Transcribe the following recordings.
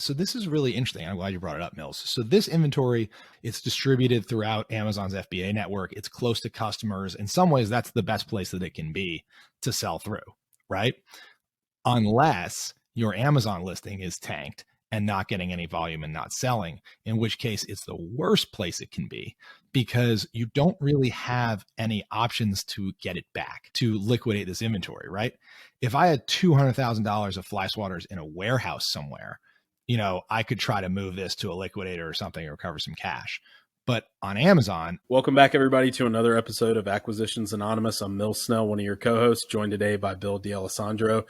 So this is really interesting. I'm glad you brought it up, Mills. So this inventory, it's distributed throughout Amazon's FBA network. It's close to customers. In some ways, that's the best place that it can be to sell through, right? Unless your Amazon listing is tanked and not getting any volume and not selling, in which case it's the worst place it can be because you don't really have any options to get it back, to liquidate this inventory, right? If I had $200,000 of fly swatters in a warehouse somewhere, I could try to move this to a liquidator or something or recover some cash. But on Amazon. Welcome back, everybody, to another episode of Acquisitions Anonymous. I'm Mills Snell, one of your co-hosts, joined today by Bill D'Alessandro.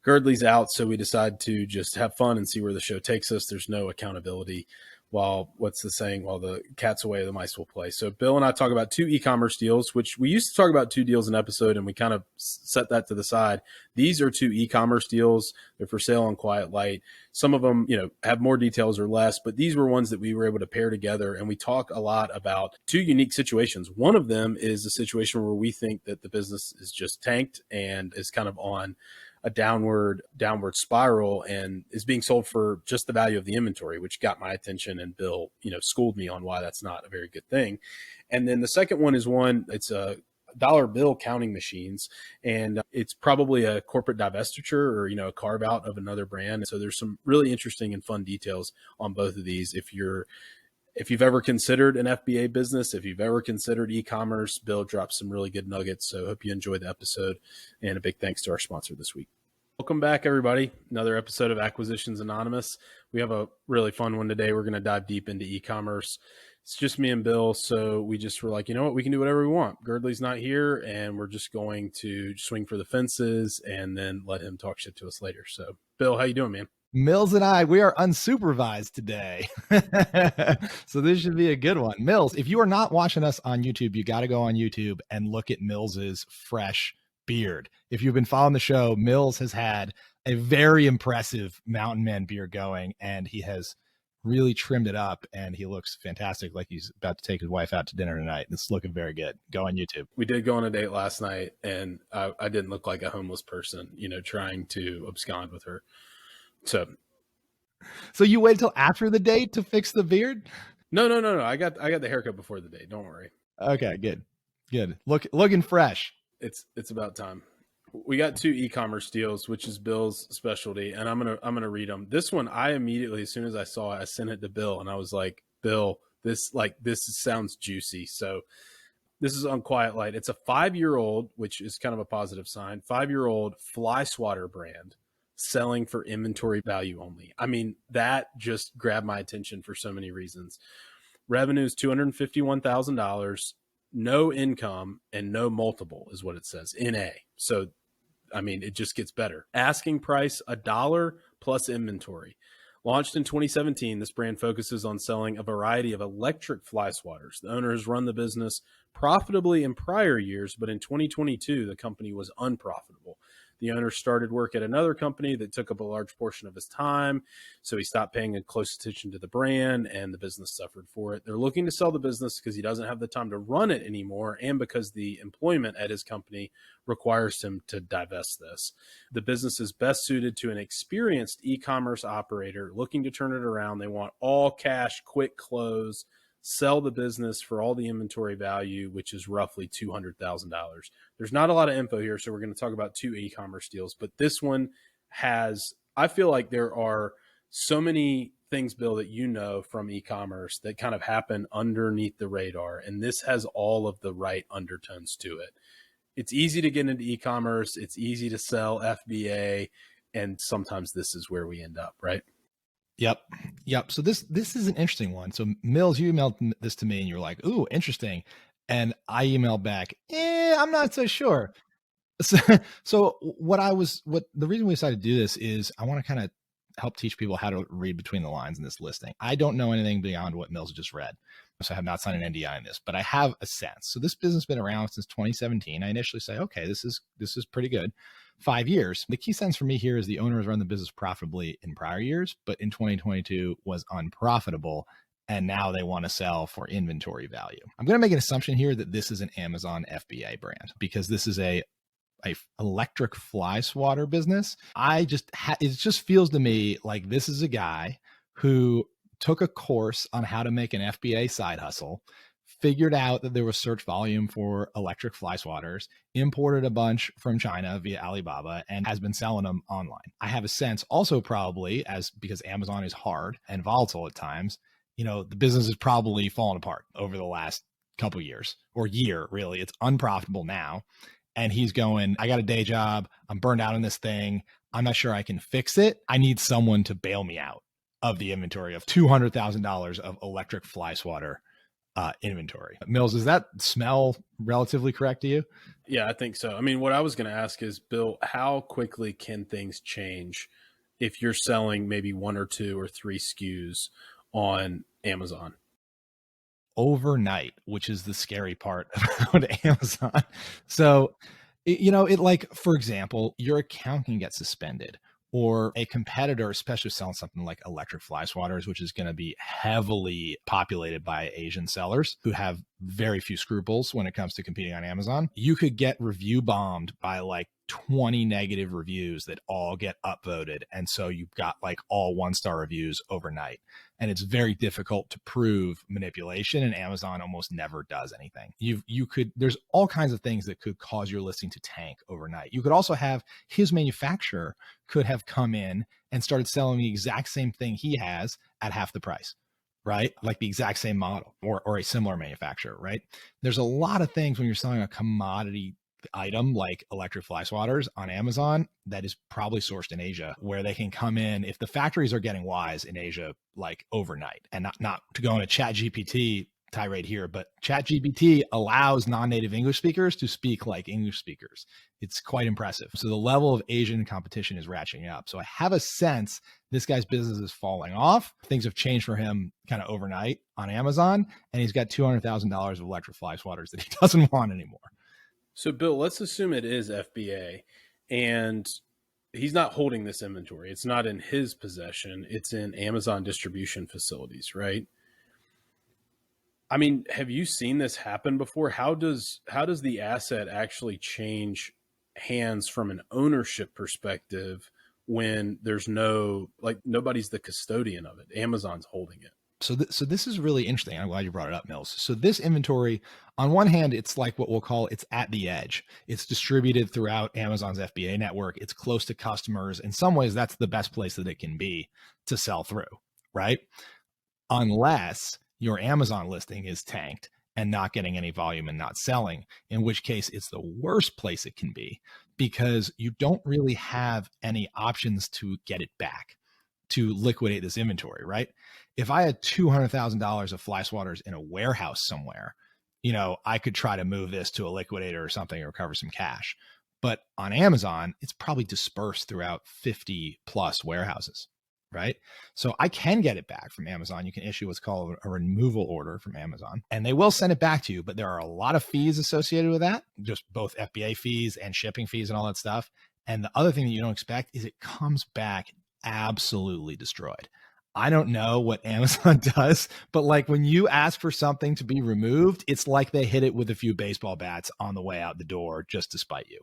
Girdley's out, so we decided to just have fun and see where the show takes us. There's no accountability. While the cat's away, the mice will play. So Bill and I talk about two e-commerce deals, which we used to talk about 2 deals an episode, and we kind of set that to the side. These are 2 e-commerce deals. They're for sale on Quiet Light. Some of them, have more details or less, but these were ones that we were able to pair together. And we talk a lot about 2 unique situations. One of them is a situation where we think that the business is just tanked and is kind of on a downward spiral and is being sold for just the value of the inventory, which got my attention. And Bill, schooled me on why that's not a very good thing. And then the second one is it's a dollar bill counting machines, and it's probably a corporate divestiture or, a carve out of another brand. And so there's some really interesting and fun details on both of these. If you've ever considered an FBA business, if you've ever considered e-commerce, Bill dropped some really good nuggets. So I hope you enjoyed the episode, and a big thanks to our sponsor this week. Welcome back, everybody. Another episode of Acquisitions Anonymous. We have a really fun one today. We're going to dive deep into e-commerce. It's just me and Bill, so we just were like, you know what? We can do whatever we want. Girdley's not here, and we're just going to swing for the fences and then let him talk shit to us later. So, Bill, how you doing, man? Mills and I, we are unsupervised today. So this should be a good one. Mills, if you are not watching us on YouTube, you got to go on YouTube and look at Mills's fresh beard. If you've been following the show, Mills has had a very impressive mountain man beard going, and he has really trimmed it up, and he looks fantastic, like he's about to take his wife out to dinner tonight. It's looking very good. Go on YouTube. We did go on a date last night, and I didn't look like a homeless person, trying to abscond with her. So you wait till after the date to fix the beard? No. I got the haircut before the date. Don't worry. Okay, good. Looking fresh. It's about time. We got 2 e-commerce deals, which is Bill's specialty, and I'm gonna read them. This one, I immediately, as soon as I saw it, I sent it to Bill, and I was like, Bill, this sounds juicy. So this is on Quiet Light. It's a 5-year-old, which is kind of a positive sign. 5-year-old fly swatter brand selling for inventory value only. I mean, that just grabbed my attention for so many reasons. Revenue is $251,000. No income and no multiple is what it says, NA. So, I mean, it just gets better. Asking price, $1 plus inventory. Launched in 2017, this brand focuses on selling a variety of electric fly swatters. The owner has run the business profitably in prior years, but in 2022, the company was unprofitable. The owner started work at another company that took up a large portion of his time, so he stopped paying close attention to the brand, and the business suffered for it. They're looking to sell the business because he doesn't have the time to run it anymore, and because the employment at his company requires him to divest this. The business is best suited to an experienced e-commerce operator looking to turn it around. They want all cash, quick close, sell the business for all the inventory value, which is roughly $200,000. There's not a lot of info here, so we're going to talk about 2 e-commerce deals, but this one I feel like there are so many things, Bill, that from e-commerce that kind of happen underneath the radar, and this has all of the right undertones to it. It's easy to get into e-commerce. It's easy to sell FBA, and sometimes this is where we end up, right? Yep. So this is an interesting one. So Mills, you emailed this to me and you're like, ooh, interesting. And I emailed back, I'm not so sure. So the reason we decided to do this is I want to kind of help teach people how to read between the lines in this listing. I don't know anything beyond what Mills just read. So I have not signed an NDA on this, but I have a sense. So this business has been around since 2017. I initially say, okay, this is pretty good. 5 years. The key sense for me here is the owner has run the business profitably in prior years, but in 2022 was unprofitable. And now they want to sell for inventory value. I'm going to make an assumption here that this is an Amazon FBA brand because this is a electric fly swatter business. It just feels to me like this is a guy who took a course on how to make an FBA side hustle, figured out that there was search volume for electric fly swatters, imported a bunch from China via Alibaba, and has been selling them online. I have a sense also probably because Amazon is hard and volatile at times, the business has probably fallen apart over the last couple years or year, really. It's unprofitable now. And he's going, I got a day job. I'm burned out on this thing. I'm not sure I can fix it. I need someone to bail me out of the inventory of $200,000 of electric fly swatter inventory. Mills, does that smell relatively correct to you? Yeah, I think so. I mean, what I was going to ask is, Bill, how quickly can things change if you're selling maybe 1 or 2 or 3 SKUs on Amazon? Overnight, which is the scary part about Amazon. So, for example, your account can get suspended, or a competitor, especially selling something like electric fly swatters, which is going to be heavily populated by Asian sellers who have very few scruples when it comes to competing on Amazon. You could get review bombed by like 20 negative reviews that all get upvoted. And so you've got like all 1-star reviews overnight. And it's very difficult to prove manipulation, and Amazon almost never does anything. There's all kinds of things that could cause your listing to tank overnight. You could also have his manufacturer could have come in and started selling the exact same thing he has at half the price, right? Like the exact same model or a similar manufacturer, right? There's a lot of things when you're selling a commodity item like electric fly swatters on Amazon that is probably sourced in Asia, where they can come in if the factories are getting wise in Asia, like overnight. And not to go on a ChatGPT tirade here, but ChatGPT allows non-native English speakers to speak like English speakers. It's quite impressive. So the level of Asian competition is ratcheting up. So I have a sense this guy's business is falling off. Things have changed for him kind of overnight on Amazon, and he's got $200,000 of electric fly swatters that he doesn't want anymore. So, Bill, let's assume it is FBA and he's not holding this inventory. It's not in his possession. It's in Amazon distribution facilities, right? I mean, have you seen this happen before? How does the asset actually change hands from an ownership perspective when there's nobody's the custodian of it? Amazon's holding it. So this is really interesting. I'm glad you brought it up, Mills. So this inventory, on one hand, it's like what we'll call it's at the edge. It's distributed throughout Amazon's FBA network. It's close to customers. In some ways, that's the best place that it can be to sell through, right? Unless your Amazon listing is tanked and not getting any volume and not selling, in which case it's the worst place it can be because you don't really have any options to get it back, to liquidate this inventory, right? If I had $200,000 of fly swatters in a warehouse somewhere, I could try to move this to a liquidator or something or recover some cash. But on Amazon, it's probably dispersed throughout 50 plus warehouses, right? So I can get it back from Amazon. You can issue what's called a removal order from Amazon, and they will send it back to you, but there are a lot of fees associated with that, just both FBA fees and shipping fees and all that stuff. And the other thing that you don't expect is it comes back absolutely destroyed. I don't know what Amazon does, but like when you ask for something to be removed, it's like they hit it with a few baseball bats on the way out the door just to spite you.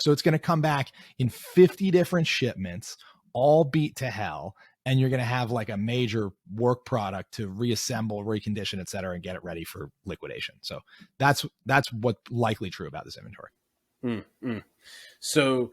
So it's going to come back in 50 different shipments, all beat to hell. And you're going to have like a major work product to reassemble, recondition, et cetera, and get it ready for liquidation. So that's what's likely true about this inventory. Mm-hmm. So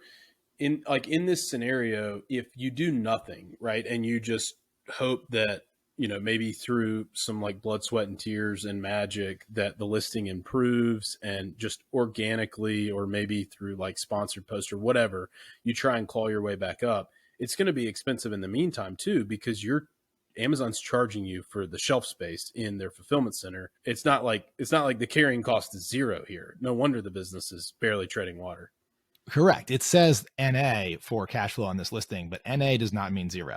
in this scenario, if you do nothing, right, and you just hope that, maybe through some like blood, sweat, and tears and magic that the listing improves and just organically, or maybe through like sponsored post or whatever, you try and claw your way back up, it's going to be expensive in the meantime too, because Amazon's charging you for the shelf space in their fulfillment center. It's not like the carrying cost is zero here. No wonder the business is barely treading water. Correct. It says NA for cash flow on this listing, but NA does not mean zero.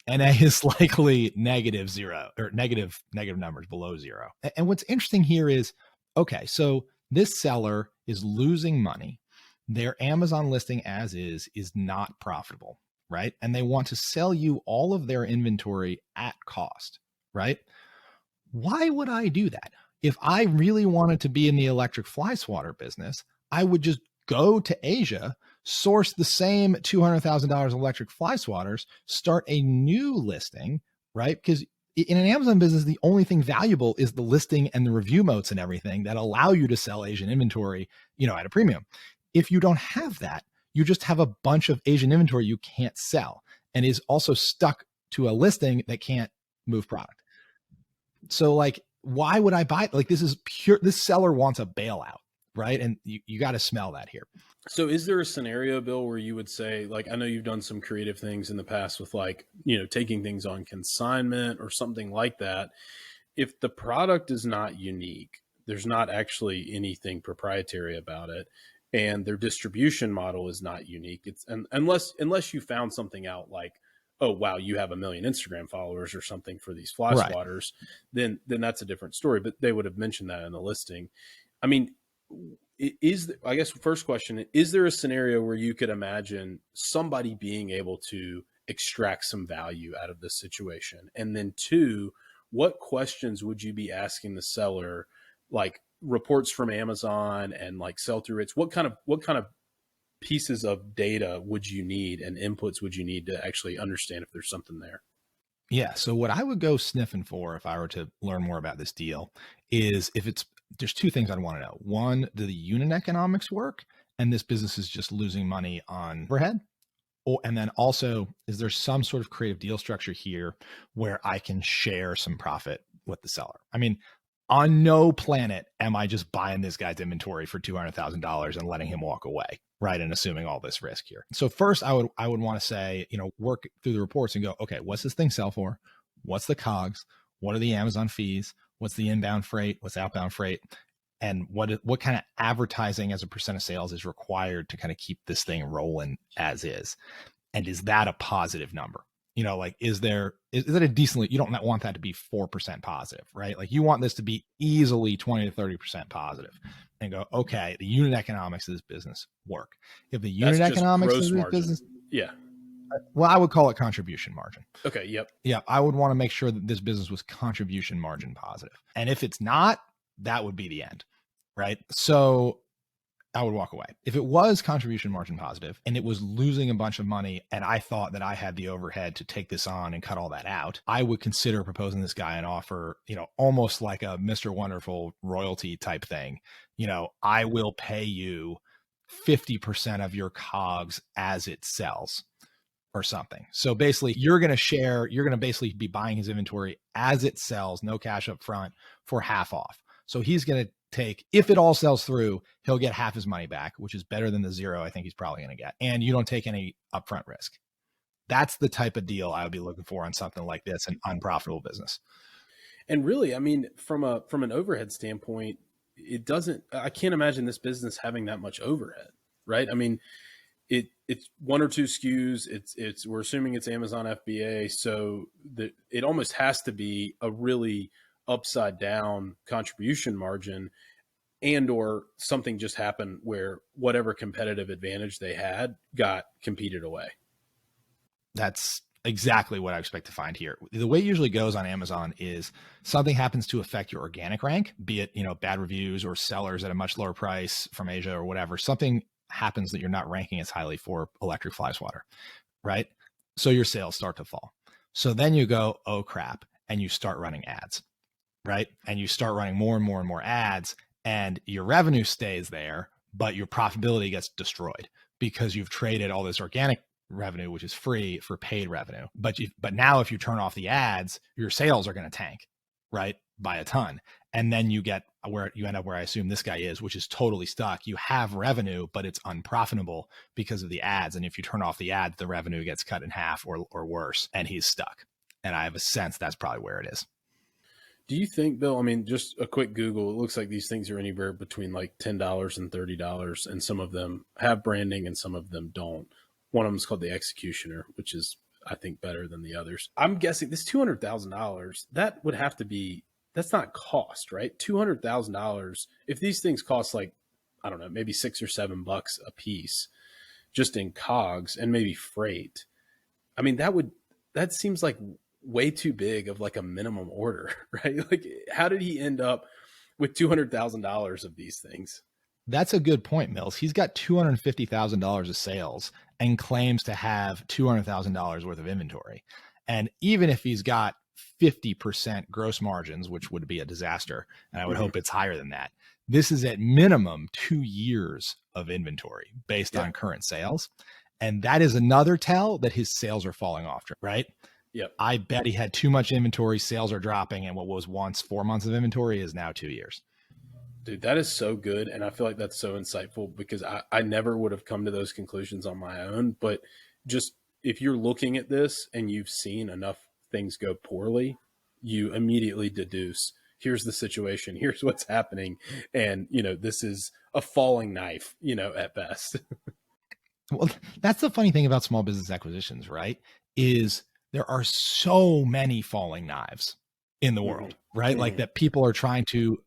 NA is likely negative zero or negative numbers below zero. And what's interesting here is, okay, so this seller is losing money. Their Amazon listing as is not profitable, right? And they want to sell you all of their inventory at cost, right? Why would I do that? If I really wanted to be in the electric fly swatter business, I would just go to Asia, source the same $200,000 electric fly swatters, start a new listing, right? Because in an Amazon business, the only thing valuable is the listing and the review moats and everything that allow you to sell Asian inventory, at a premium. If you don't have that, you just have a bunch of Asian inventory you can't sell and is also stuck to a listing that can't move product. So like, why would I buy it? Like, this seller wants a bailout, right? And you got to smell that here. So is there a scenario, Bill, where you would say, like, I know you've done some creative things in the past with like, taking things on consignment or something like that. If the product is not unique, there's not actually anything proprietary about it, and their distribution model is not unique. Unless you found something out like, oh, wow, you have 1 million Instagram followers or something for these fly swatters, then that's a different story. But they would have mentioned that in the listing. I mean, I guess first question, is there a scenario where you could imagine somebody being able to extract some value out of this situation? And then 2, what questions would you be asking the seller, like reports from Amazon and like sell-through rates? What kind of pieces of data would you need and inputs would you need to actually understand if there's something there? Yeah. So what I would go sniffing for if I were to learn more about this deal is there's 2 things I'd want to know. One, do the unit economics work? And this business is just losing money on overhead. And then also, is there some sort of creative deal structure here where I can share some profit with the seller? I mean, on no planet am I just buying this guy's inventory for $200,000 and letting him walk away, right? And assuming all this risk here. So first, I would want to say, work through the reports and go, okay, what's this thing sell for? What's the COGS? What are the Amazon fees? What's the inbound freight? What's outbound freight? And what kind of advertising as a percent of sales is required to kind of keep this thing rolling as is? And is that a positive number? Like, is that a decently, you don't want that to be 4% positive, right? Like, you want this to be easily 20 to 30% positive and go, okay, the unit economics of this business work. If the unit economics of this business, yeah. Well, I would call it contribution margin. Okay. Yep. Yeah. I would want to make sure that this business was contribution margin positive. And if it's not, that would be the end, right? So I would walk away. If it was contribution margin positive and it was losing a bunch of money and I thought that I had the overhead to take this on and cut all that out, I would consider proposing this guy an offer, almost like a Mr. Wonderful royalty type thing. I will pay you 50% of your COGS as it sells or something. So basically you're going to basically be buying his inventory as it sells, no cash up front, for half off. So he's going to take, if it all sells through, he'll get half his money back, which is better than the 0 I think he's probably going to get. And you don't take any upfront risk. That's the type of deal I would be looking for on something like this, an unprofitable business. And really, I mean, from an overhead standpoint, I can't imagine this business having that much overhead, right? I mean, it's 1 or 2 SKUs. We're assuming it's Amazon FBA. So it almost has to be a really upside down contribution margin, and or something just happened where whatever competitive advantage they had got competed away. That's exactly what I expect to find here. The way it usually goes on Amazon is something happens to affect your organic rank, be it, bad reviews or sellers at a much lower price from Asia or whatever. Something happens that you're not ranking as highly for electric fly swatter, right? So your sales start to fall. So then you go, oh crap, and you start running ads. Right. And you start running more and more and more ads, and your revenue stays there, but your profitability gets destroyed because you've traded all this organic revenue, which is free, for paid revenue. But now if you turn off the ads, your sales are going to tank, right, by a ton. And then you get where you end up where I assume this guy is, which is totally stuck. You have revenue, but it's unprofitable because of the ads. And if you turn off the ads, the revenue gets cut in half or worse, and he's stuck. And I have a sense that's probably where it is. Do you think, Bill, I mean, just a quick Google, it looks like these things are anywhere between like $10 and $30, and some of them have branding and some of them don't. One of them is called the Executioner, which is, I think, better than the others. I'm guessing this $200,000, that would have to be, that's not cost, right? $200,000. If these things cost like, I don't know, maybe $6 or $7 a piece, just in COGS and maybe freight. I mean, that seems like way too big of like a minimum order, right? Like, how did he end up with $200,000 of these things? That's a good point, Mills. He's got $250,000 of sales and claims to have $200,000 worth of inventory. And even if he's got 50% gross margins, which would be a disaster. And I would Mhm. hope it's higher than that. This is at minimum 2 years of inventory based Yeah. on current sales. And that is another tell that his sales are falling off, right? Yep. I bet he had too much inventory, sales are dropping, and what was once 4 months of inventory is now 2 years. Dude, that is so good. And I feel like that's so insightful because I never would have come to those conclusions on my own. But just if you're looking at this and you've seen enough things go poorly, you immediately deduce here's the situation, here's what's happening. And, this is a falling knife, at best. Well, that's the funny thing about small business acquisitions, right? Is there are so many falling knives in the world, right? Like that people are trying to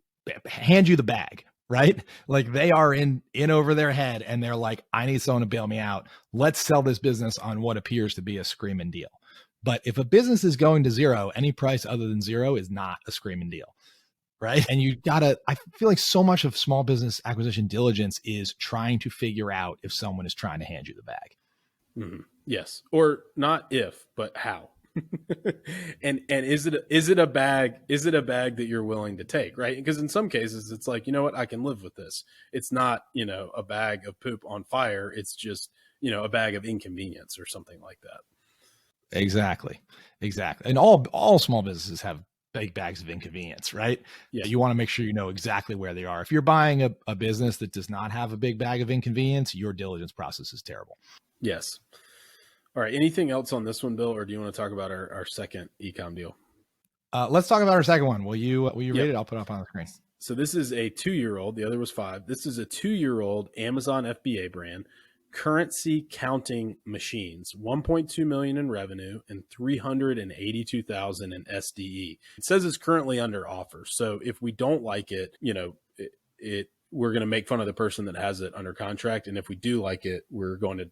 hand you the bag, right? Like they are in over their head and they're like, I need someone to bail me out. Let's sell this business on what appears to be a screaming deal. But if a business is going to zero, any price other than zero is not a screaming deal. Right. And I feel like so much of small business acquisition diligence is trying to figure out if someone is trying to hand you the bag. Mm-hmm. Yes. Or not if, but how. and is it a bag that you're willing to take, right? Because in some cases it's like, you know what, I can live with this. It's not, a bag of poop on fire. It's just, a bag of inconvenience or something like that. Exactly. And all small businesses have big bags of inconvenience, right? Yeah. You want to make sure you know exactly where they are. If you're buying a business that does not have a big bag of inconvenience, your diligence process is terrible. Yes. All right. Anything else on this one, Bill, or do you want to talk about our second ecom deal? Let's talk about our second one. Will you read it? I'll put it up on the screen. So this is a 2-year-old. The other was 5. This is a 2-year-old Amazon FBA brand. Currency counting machines, 1.2 million in revenue and 382,000 in SDE. It says it's currently under offer. So if we don't like it, we're going to make fun of the person that has it under contract. And if we do like it, we're going to,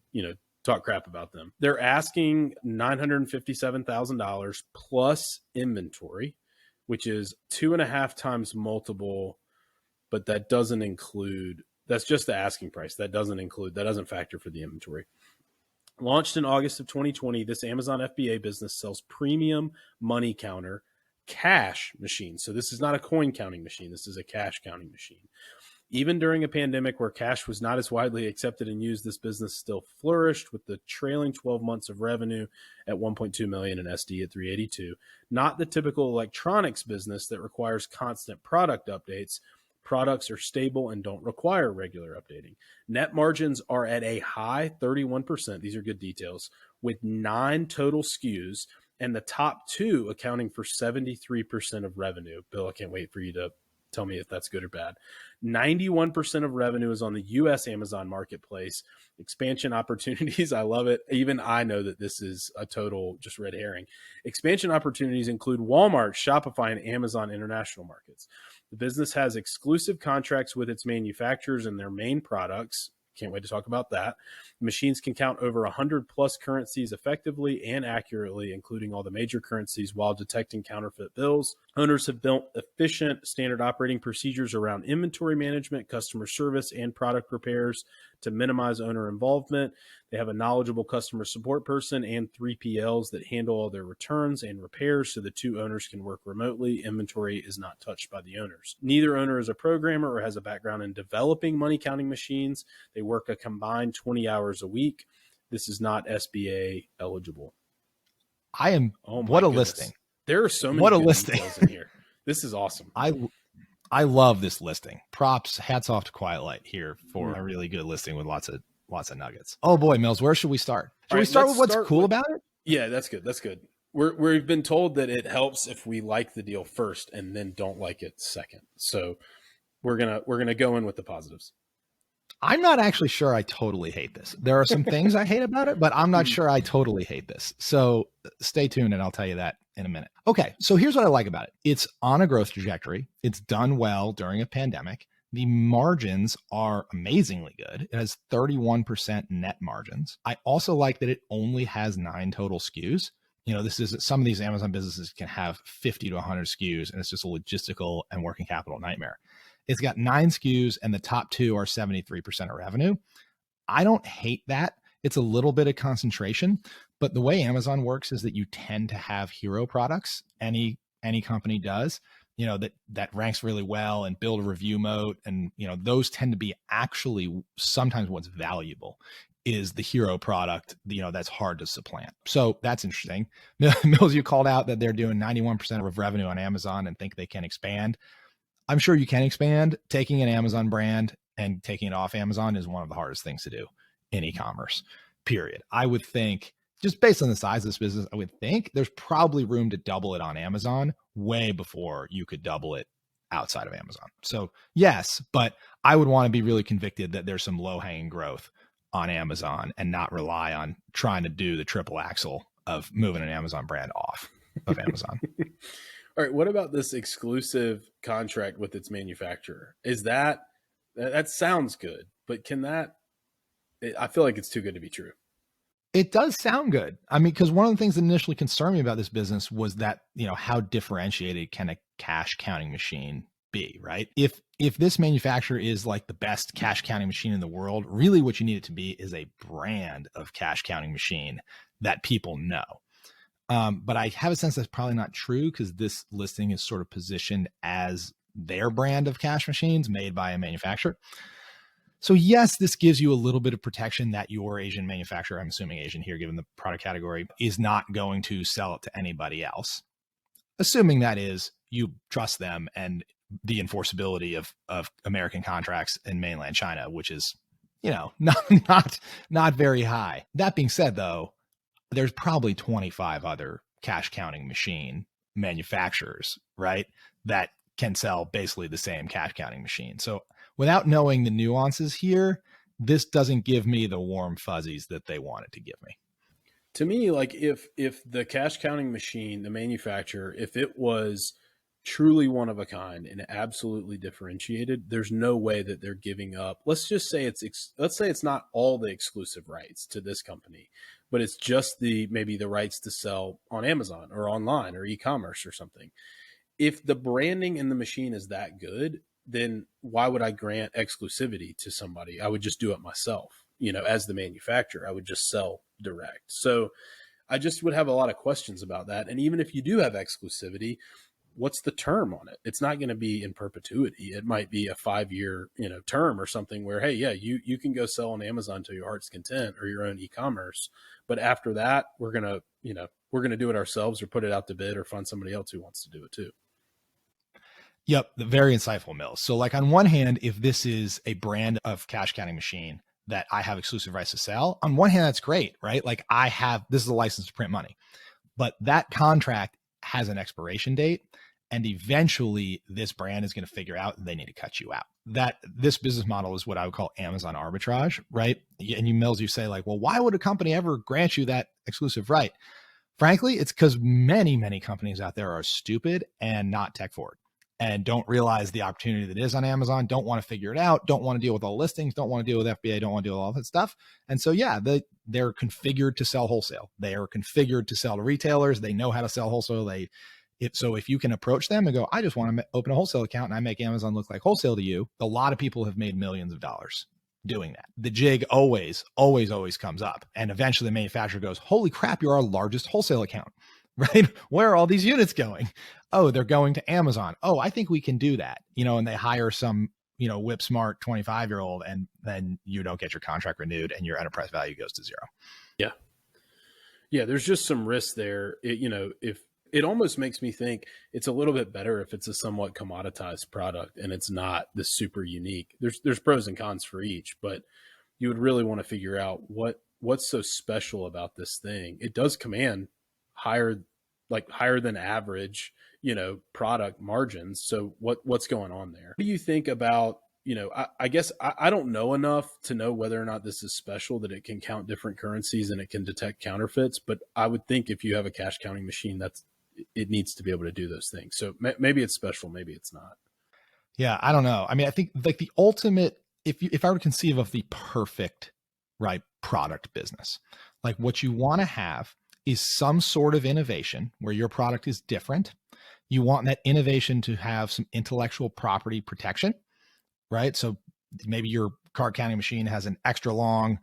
talk crap about them. They're asking $957,000 plus inventory, which is 2.5 times multiple, but that doesn't include. That's just the asking price. That doesn't factor for the inventory. Launched in August of 2020, this Amazon FBA business sells premium money counter cash machines. So this is not a coin counting machine. This is a cash counting machine. Even during a pandemic where cash was not as widely accepted and used, this business still flourished with the trailing 12 months of revenue at 1.2 million and SD at 382. Not the typical electronics business that requires constant product updates. Products are stable and don't require regular updating. Net margins are at a high 31%. These are good details, with 9 total SKUs and the top 2 accounting for 73% of revenue. Bill, I can't wait for you to tell me if that's good or bad. 91% of revenue is on the U.S. Amazon marketplace. Expansion opportunities, I love it. Even I know that this is a total just red herring. Expansion opportunities include Walmart, Shopify, and Amazon international markets. The business has exclusive contracts with its manufacturers and their main products. Can't wait to talk about that. The machines can count over 100 plus currencies effectively and accurately, including all the major currencies, while detecting counterfeit bills. Owners have built efficient standard operating procedures around inventory management, customer service, and product repairs to minimize owner involvement. They have a knowledgeable customer support person and 3PLs that handle all their returns and repairs so the 2 owners can work remotely. Inventory is not touched by the owners. Neither owner is a programmer or has a background in developing money counting machines. They work a combined 20 hours a week. This is not SBA eligible. What a listing. There are so many good details in here. This is awesome. I love this listing. Props, hats off to Quiet Light here for a really good listing with lots of nuggets. Oh boy, Mills, where should we start? Should we start with what's cool about it? Yeah, that's good. That's good. We've been told that it helps if we like the deal first and then don't like it second. So we're gonna go in with the positives. I'm not actually sure I totally hate this. There are some things I hate about it, but I'm not sure I totally hate this. So stay tuned and I'll tell you that in a minute. Okay, so here's what I like about it. It's on a growth trajectory. It's done well during a pandemic. The margins are amazingly good. It has 31% net margins. I also like that it only has 9 total SKUs. Some of these Amazon businesses can have 50 to 100 SKUs, and it's just a logistical and working capital nightmare. It's got 9 SKUs and the top 2 are 73% of revenue. I don't hate that. it's a little bit of concentration, but the way Amazon works is that you tend to have hero products. Any company does, that ranks really well and build a review moat. And, those tend to be actually sometimes what's valuable is the hero product, that's hard to supplant. So that's interesting. Mills, you called out that they're doing 91% of revenue on Amazon and think they can expand. I'm sure you can expand. Taking an Amazon brand and taking it off Amazon is one of the hardest things to do in e-commerce, period. I would think, just based on the size of this business, I would think there's probably room to double it on Amazon way before you could double it outside of Amazon. So yes, but I would want to be really convicted that there's some low-hanging growth on Amazon and not rely on trying to do the triple axle of moving an Amazon brand off of Amazon. All right. What about this exclusive contract with its manufacturer? Is that sounds good, but I feel like it's too good to be true. It does sound good. I mean, because one of the things that initially concerned me about this business was that, how differentiated can a cash counting machine be, right? If this manufacturer is like the best cash counting machine in the world, really what you need it to be is a brand of cash counting machine that people know. But I have a sense that's probably not true because this listing is sort of positioned as their brand of cash machines made by a manufacturer. So yes, this gives you a little bit of protection that your Asian manufacturer, I'm assuming Asian here, given the product category, is not going to sell it to anybody else. Assuming that is, you trust them and the enforceability of American contracts in mainland China, which is, not very high. That being said, though, there's probably 25 other cash counting machine manufacturers, right, that can sell basically the same cash counting machine. So without knowing the nuances here, this doesn't give me the warm fuzzies that they wanted to give me. To me, like if the cash counting machine, the manufacturer, if it was truly one of a kind and absolutely differentiated, there's no way that they're giving up. Let's say it's not all the exclusive rights to this company, but it's just maybe the rights to sell on Amazon or online or e-commerce or something. If the branding in the machine is that good, then why would I grant exclusivity to somebody? I would just do it myself. As the manufacturer, I would just sell direct. So I just would have a lot of questions about that. And even if you do have exclusivity, what's the term on it? It's not going to be in perpetuity. It might be a 5-year, term or something where, hey, yeah, you can go sell on Amazon to your heart's content or your own e-commerce. But after that, we're going to do it ourselves or put it out to bid or find somebody else who wants to do it too. Yep. Very insightful, Mills. So like on one hand, if this is a brand of cash counting machine that I have exclusive rights to sell, on one hand, that's great, right? Like this is a license to print money, but that contract has an expiration date. And eventually this brand is going to figure out they need to cut you out. This business model is what I would call Amazon arbitrage, right? And Mills, you say like, well, why would a company ever grant you that exclusive right? Frankly, it's because many, many companies out there are stupid and not tech forward and don't realize the opportunity that is on Amazon, don't want to figure it out, don't want to deal with all listings, don't want to deal with FBA, don't want to deal with all that stuff. And so, yeah, they're configured to sell wholesale. They are configured to sell to retailers. They know how to sell wholesale. So if you can approach them and go, I just want to open a wholesale account and I make Amazon look like wholesale to you, a lot of people have made millions of dollars doing that. The jig always comes up. And eventually the manufacturer goes, holy crap, you're our largest wholesale account, right? Where are all these units going? Oh, they're going to Amazon. Oh, I think we can do that. And they hire some, whip smart 25-year-old and then you don't get your contract renewed and your enterprise value goes to zero. Yeah. Yeah. There's just some risk there. If it almost makes me think it's a little bit better if it's a somewhat commoditized product and it's not the super unique. There's pros and cons for each, but you would really want to figure out what's so special about this thing. It does command higher than average, product margins. So what's going on there? What do you think about, I guess I don't know enough to know whether or not this is special, that it can count different currencies and it can detect counterfeits. But I would think if you have a cash counting machine, it needs to be able to do those things. So maybe it's special, maybe it's not. Yeah, I don't know. I mean, I think like the ultimate, if I were to conceive of the perfect, right, product business, like what you want to have is some sort of innovation where your product is different. You want that innovation to have some intellectual property protection, right? So maybe your card counting machine has an extra long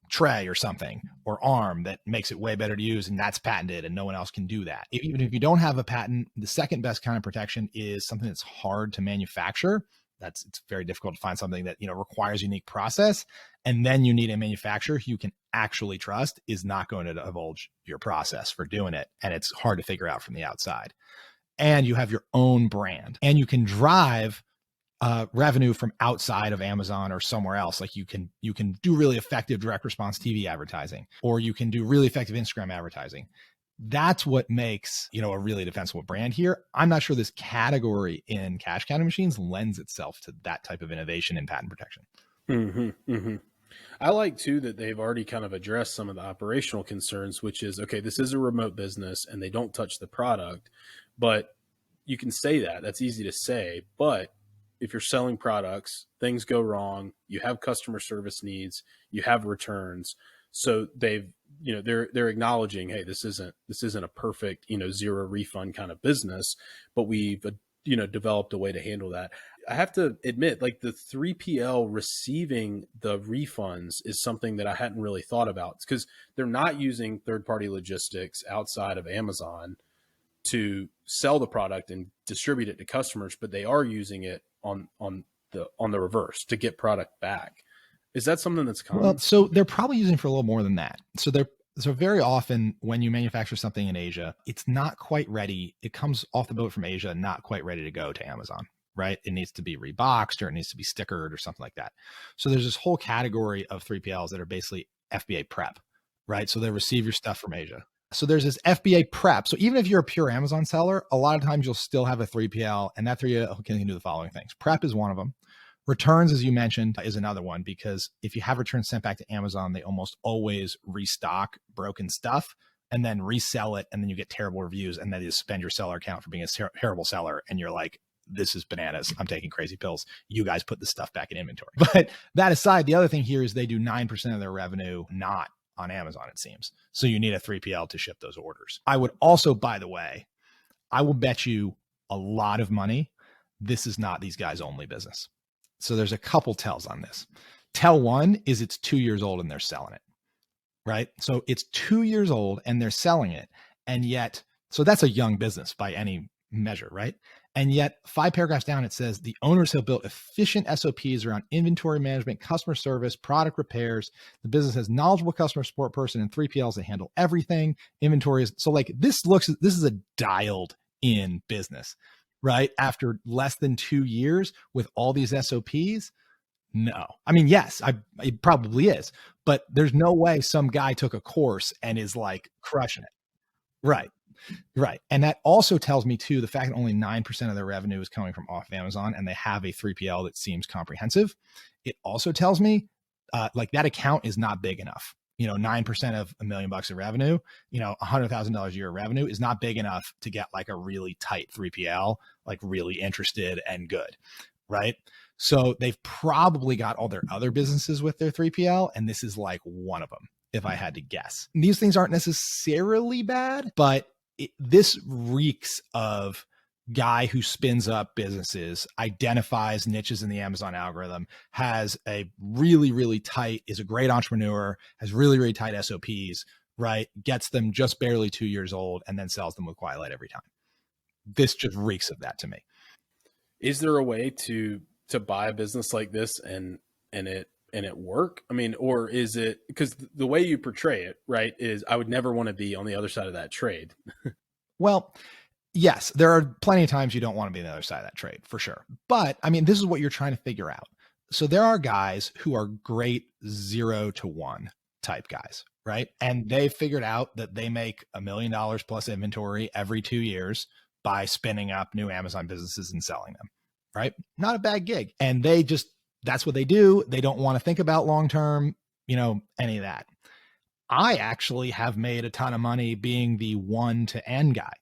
tray or something, or arm that makes it way better to use, and that's patented and no one else can do that. Even if you don't have a patent, the second best kind of protection is something that's hard to manufacture. It's very difficult to find something that requires unique process, and then you need a manufacturer who you can actually trust is not going to divulge your process for doing it, and it's hard to figure out from the outside. And you have your own brand, and you can drive revenue from outside of Amazon or somewhere else. Like you can do really effective direct response TV advertising, or you can do really effective Instagram advertising. That's what makes, a really defensible brand here. I'm not sure this category in cash counting machines lends itself to that type of innovation and patent protection. Mm-hmm, mm-hmm. I like too that they've already kind of addressed some of the operational concerns, which is, okay, this is a remote business and they don't touch the product, but you can say that. That's easy to say, but if you're selling products, things go wrong, you have customer service needs, you have returns. So they're acknowledging, hey, this isn't a perfect, zero refund kind of business, but we've, developed a way to handle that. I have to admit, like the 3PL receiving the refunds is something that I hadn't really thought about, because they're not using third-party logistics outside of Amazon to sell the product and distribute it to customers, but they are using it on the reverse to get product back. Is that something that's common? Well, so they're probably using for a little more than that. So very often when you manufacture something in Asia, it's not quite ready. It comes off the boat from Asia, not quite ready to go to Amazon, right? It needs to be reboxed, or it needs to be stickered or something like that. So there's this whole category of 3PLs that are basically FBA prep, right? So they receive your stuff from Asia. So there's this FBA prep. So even if you're a pure Amazon seller, a lot of times you'll still have a 3PL, and that 3PL can do the following things. Prep is one of them. Returns, as you mentioned, is another one, because if you have returns sent back to Amazon, they almost always restock broken stuff and then resell it, and then you get terrible reviews, and then you spend your seller account for being a terrible seller, and you're like, this is bananas. I'm taking crazy pills. You guys put this stuff back in inventory. But that aside, the other thing here is they do 9% of their revenue not on Amazon, it seems. So you need a 3PL to ship those orders. I would also, by the way, I will bet you a lot of money this is not these guys' only business. So there's a couple tells on this. Tell one is it's 2 years old and they're selling it, right? So it's 2 years old and they're selling it. And yet, so that's a young business by any measure, right? And yet 5 paragraphs down, it says the owners have built efficient SOPs around inventory management, customer service, product repairs. The business has knowledgeable customer support person and 3PLs that handle everything. Inventories. So like this is a dialed in business, right? After less than 2 years with all these SOPs. No, I mean, yes, it probably is, but there's no way some guy took a course and is like crushing it. Right. Right. And that also tells me too, the fact that only 9% of their revenue is coming from off Amazon and they have a 3PL that seems comprehensive. It also tells me like that account is not big enough. 9% of $1 million in revenue, $100,000 a year of revenue is not big enough to get like a really tight 3PL, like really interested and good. Right. So they've probably got all their other businesses with their 3PL. And this is like one of them, if I had to guess. These things aren't necessarily bad, but this reeks of guy who spins up businesses, identifies niches in the Amazon algorithm, has a really, really tight, is a great entrepreneur, has really, really tight SOPs, right? Gets them just barely 2 years old and then sells them with quiet light every time. This just reeks of that to me. Is there a way to buy a business like this and it work? I mean, or is it, because the way you portray it, right, is I would never want to be on the other side of that trade. Well, yes, there are plenty of times you don't want to be on the other side of that trade for sure. But I mean, this is what you're trying to figure out. So there are guys who are great 0 to 1 type guys, right? And they figured out that they make $1 million plus inventory every 2 years by spinning up new Amazon businesses and selling them, right? Not a bad gig. And that's what they do. They don't want to think about long-term, any of that. I actually have made a ton of money being the 1 to N guy,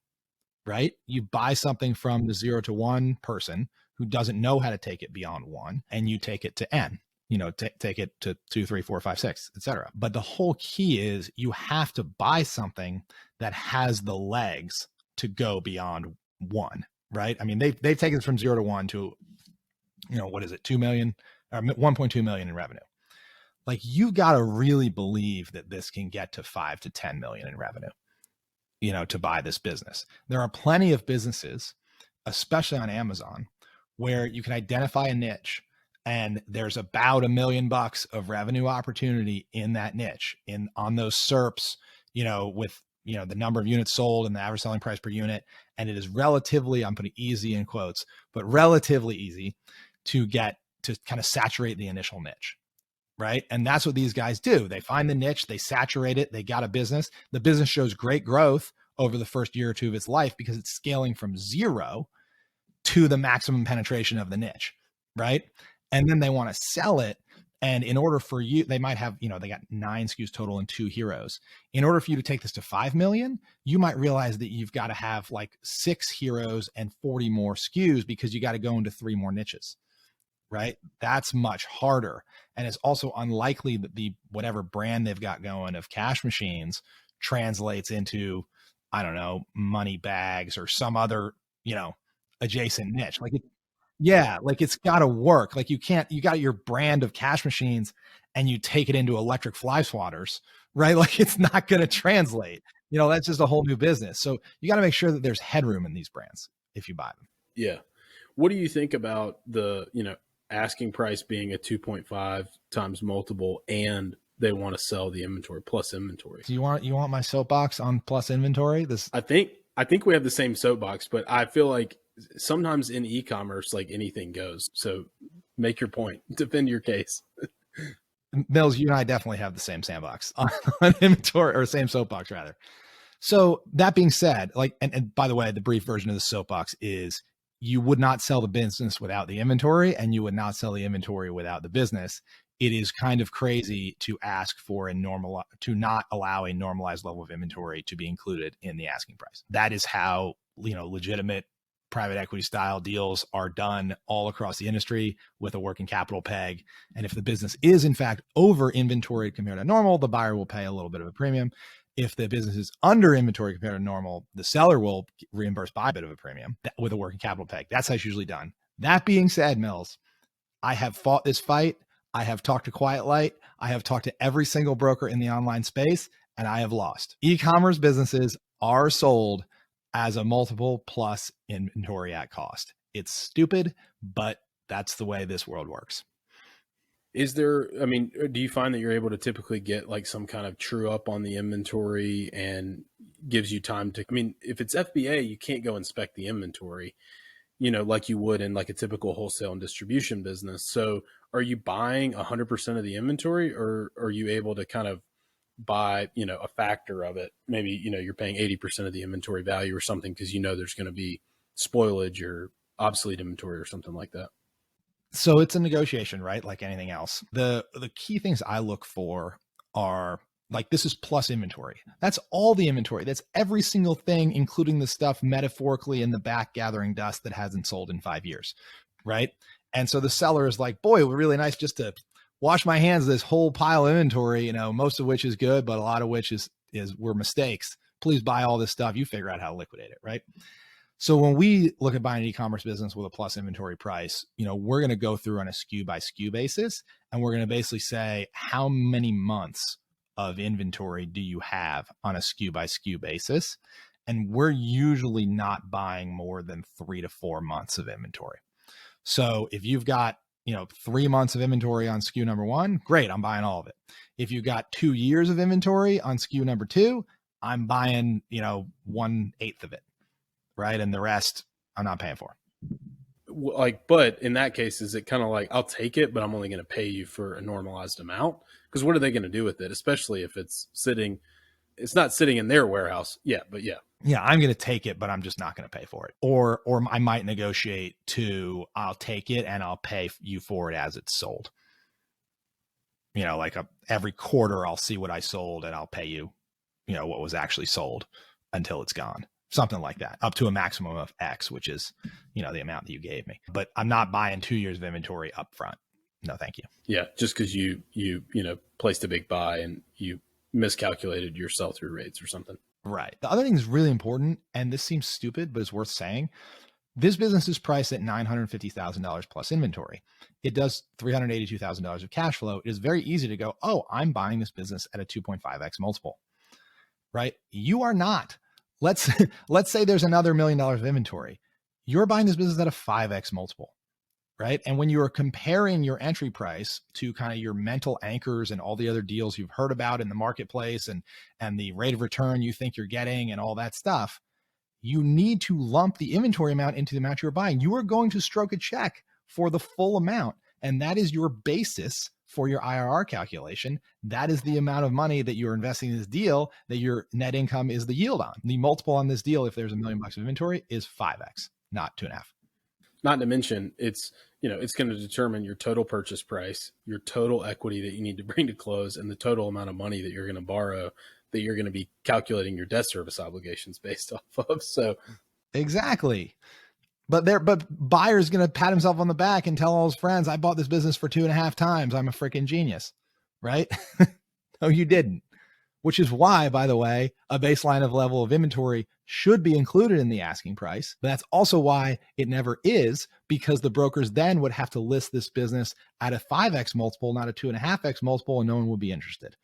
right? You buy something from the 0 to 1 person who doesn't know how to take it beyond 1, and you take it to N, take it to 2, 3, 4, 5, 6, etc. But the whole key is you have to buy something that has the legs to go beyond 1, right? I mean, they've taken it from 0 to 1 to, what is it? 2 million or 1.2 million in revenue. Like you got to really believe that this can get to 5 to 10 million in revenue, to buy this business. There are plenty of businesses, especially on Amazon, where you can identify a niche and there's about $1 million of revenue opportunity in that niche on those SERPs, with, the number of units sold and the average selling price per unit. And it is relatively, I'm putting easy in quotes, but relatively easy to get to kind of saturate the initial niche. Right. And that's what these guys do. They find the niche, they saturate it, they got a business. The business shows great growth over the first year or two of its life because it's scaling from 0 to the maximum penetration of the niche. Right. And then they want to sell it. And in order for you, they might have, they got 9 SKUs total and 2 heroes. In order for you to take this to 5 million, you might realize that you've got to have like 6 heroes and 40 more SKUs because you got to go into 3 more niches. Right? That's much harder. And it's also unlikely that the whatever brand they've got going of cash machines translates into, I don't know, money bags or some other, adjacent niche. Like, it's got to work. Like you got your brand of cash machines and you take it into electric fly swatters, right? Like it's not going to translate. That's just a whole new business. So you got to make sure that there's headroom in these brands if you buy them. Yeah. What do you think about the, asking price being a 2.5 times multiple and they want to sell the inventory plus inventory? So you want my soapbox on plus inventory? I think we have the same soapbox, but I feel like sometimes in e-commerce, like anything goes. So make your point, defend your case. Mills, you and I definitely have the same sandbox on inventory, or same soapbox rather. So that being said, and by the way, the brief version of the soapbox is you would not sell the business without the inventory, and you would not sell the inventory without the business. It is kind of crazy to ask for to not allow a normalized level of inventory to be included in the asking price. That is how, legitimate private equity style deals are done all across the industry with a working capital peg. And if the business is in fact over inventoried compared to normal, the buyer will pay a little bit of a premium. If the business is under inventory compared to normal, the seller will reimburse by a bit of a premium with a working capital peg. That's how it's usually done. That being said, Mills, I have fought this fight. I have talked to Quiet Light. I have talked to every single broker in the online space, and I have lost. E-commerce businesses are sold as a multiple plus inventory at cost. It's stupid, but that's the way this world works. Do you find that you're able to typically get like some kind of true up on the inventory and gives you time to, if it's FBA, you can't go inspect the inventory, like you would in like a typical wholesale and distribution business. So are you buying 100% of the inventory, or are you able to kind of buy, a factor of it? Maybe, you're paying 80% of the inventory value or something because there's going to be spoilage or obsolete inventory or something like that. So it's a negotiation, right? Like anything else. The key things I look for are like, this is plus inventory. That's all the inventory. That's every single thing, including the stuff metaphorically in the back gathering dust that hasn't sold in 5 years, right? And so the seller is like, boy, it would be really nice just to wash my hands of this whole pile of inventory, most of which is good, but a lot of which were mistakes. Please buy all this stuff. You figure out how to liquidate it, right? So when we look at buying an e-commerce business with a plus inventory price, we're going to go through on a SKU by SKU basis. And we're going to basically say, how many months of inventory do you have on a SKU by SKU basis? And we're usually not buying more than 3 to 4 months of inventory. So if you've got, 3 months of inventory on SKU number 1, great, I'm buying all of it. If you've got 2 years of inventory on SKU number 2, I'm buying, 1/8 of it. Right. And the rest I'm not paying for. But in that case, is it kind of like, I'll take it, but I'm only going to pay you for a normalized amount? Because what are they going to do with it? Especially if it's not sitting in their warehouse. Yeah. But yeah. Yeah. I'm going to take it, but I'm just not going to pay for it. Or I might negotiate I'll take it and I'll pay you for it as it's sold. Every quarter I'll see what I sold and I'll pay you, what was actually sold until it's gone. Something like that, up to a maximum of X, which is, the amount that you gave me. But I'm not buying 2 years of inventory up front. No, thank you. Yeah, just because you placed a big buy and you miscalculated your sell-through rates or something. Right. The other thing is really important, and this seems stupid, but it's worth saying. This business is priced at $950,000 plus inventory. It does $382,000 of cash flow. It is very easy to go, oh, I'm buying this business at a 2.5x multiple, right? You are not. Let's say there's another $1 million of inventory. You're buying this business at a 5x multiple, right? And when you are comparing your entry price to kind of your mental anchors and all the other deals you've heard about in the marketplace and the rate of return you think you're getting and all that stuff, you need to lump the inventory amount into the amount you're buying. You are going to stroke a check for the full amount. And that is your basis for your IRR calculation. That is the amount of money that you're investing in this deal, that your net income is the yield on. The multiple on this deal, if there's $1 million of inventory, is 5x, not 2.5. Not to mention it's going to determine your total purchase price, your total equity that you need to bring to close, and the total amount of money that you're going to borrow, that you're going to be calculating your debt service obligations based off of. So exactly. But buyer's going to pat himself on the back and tell all his friends, I bought this business for 2.5 times. I'm a freaking genius, right? No, you didn't. Which is why, by the way, a baseline of level of inventory should be included in the asking price. But that's also why it never is, because the brokers then would have to list this business at a 5x multiple, not a 2.5x multiple, and no one would be interested.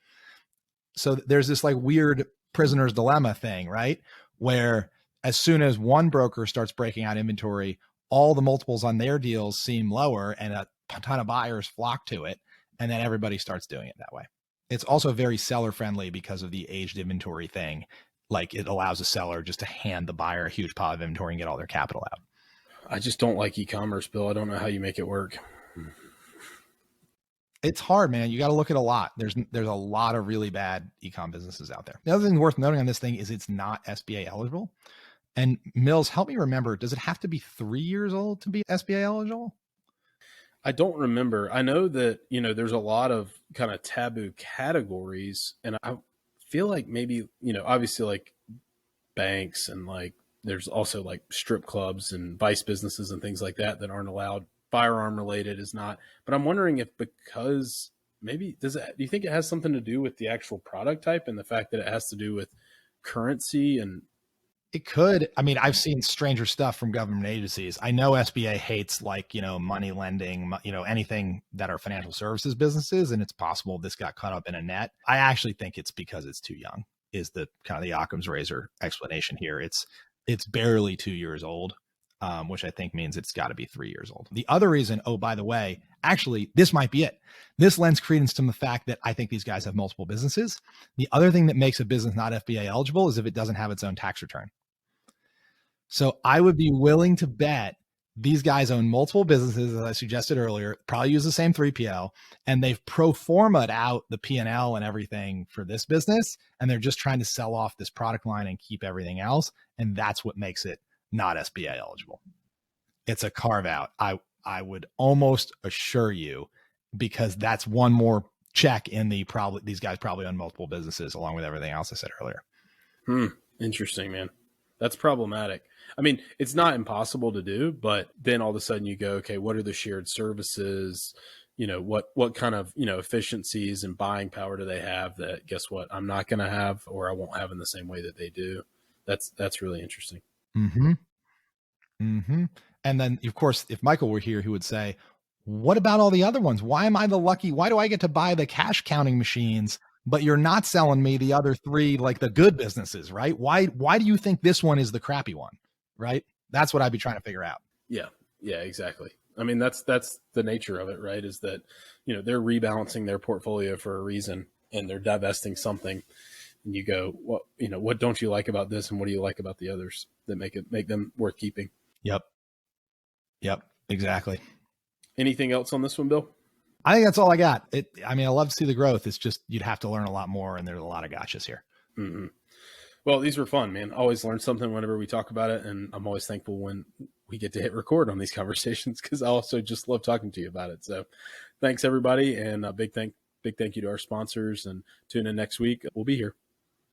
So there's this like weird prisoner's dilemma thing, right? Where as soon as one broker starts breaking out inventory, all the multiples on their deals seem lower and a ton of buyers flock to it. And then everybody starts doing it that way. It's also very seller friendly because of the aged inventory thing. Like it allows a seller just to hand the buyer a huge pile of inventory and get all their capital out. I just don't like e-commerce, Bill. I don't know how you make it work. It's hard, man. You got to look at a lot. There's a lot of really bad e-com businesses out there. The other thing worth noting on this thing is it's not SBA eligible. And Mills, help me remember, does it have to be 3 years old to be SBA eligible? I don't remember. I know that, there's a lot of kind of taboo categories, and I feel like maybe, obviously like banks and like there's also like strip clubs and vice businesses and things like that aren't allowed. Firearm related is not. But I'm wondering if because maybe do you think it has something to do with the actual product type and the fact that it has to do with currency? And it could. I mean, I've seen stranger stuff from government agencies. I know SBA hates like, money lending, anything that are financial services businesses. And it's possible this got caught up in a net. I actually think it's because it's too young is the kind of the Occam's razor explanation here. It's barely 2 years old, which I think means it's got to be 3 years old. The other reason, oh, by the way, actually, this might be it. This lends credence to the fact that I think these guys have multiple businesses. The other thing that makes a business not FBA eligible is if it doesn't have its own tax return. So I would be willing to bet these guys own multiple businesses, as I suggested earlier, probably use the same 3PL, and they've pro forma'd out the P&L and everything for this business, and they're just trying to sell off this product line and keep everything else, and that's what makes it not SBA eligible. It's a carve out. I would almost assure you, because that's one more check in the probably these guys probably own multiple businesses along with everything else I said earlier. Interesting, man. That's problematic. I mean, it's not impossible to do, but then all of a sudden you go, okay, what are the shared services? What kind of, efficiencies and buying power do they have that, guess what, I'm not going to have, or I won't have in the same way that they do. That's really interesting. Mm-hmm. Mm-hmm. And then, of course, if Michael were here, he would say, what about all the other ones? Why am I the lucky? Why do I get to buy the cash counting machines, but you're not selling me the other three, like the good businesses, right? Why do you think this one is the crappy one, right? That's what I'd be trying to figure out. Yeah, exactly. I mean, that's the nature of it, right? Is that, they're rebalancing their portfolio for a reason, and they're divesting something. And you go, well, what don't you like about this, and what do you like about the others that make them worth keeping? Yep, exactly. Anything else on this one, Bill? I think that's all I got. I love to see the growth. It's just, you'd have to learn a lot more, and there's a lot of gotchas here. Mm-hmm. Well, these were fun, man. Always learn something whenever we talk about it. And I'm always thankful when we get to hit record on these conversations, because I also just love talking to you about it. So thanks, everybody. And a big thank you to our sponsors, and tune in next week. We'll be here.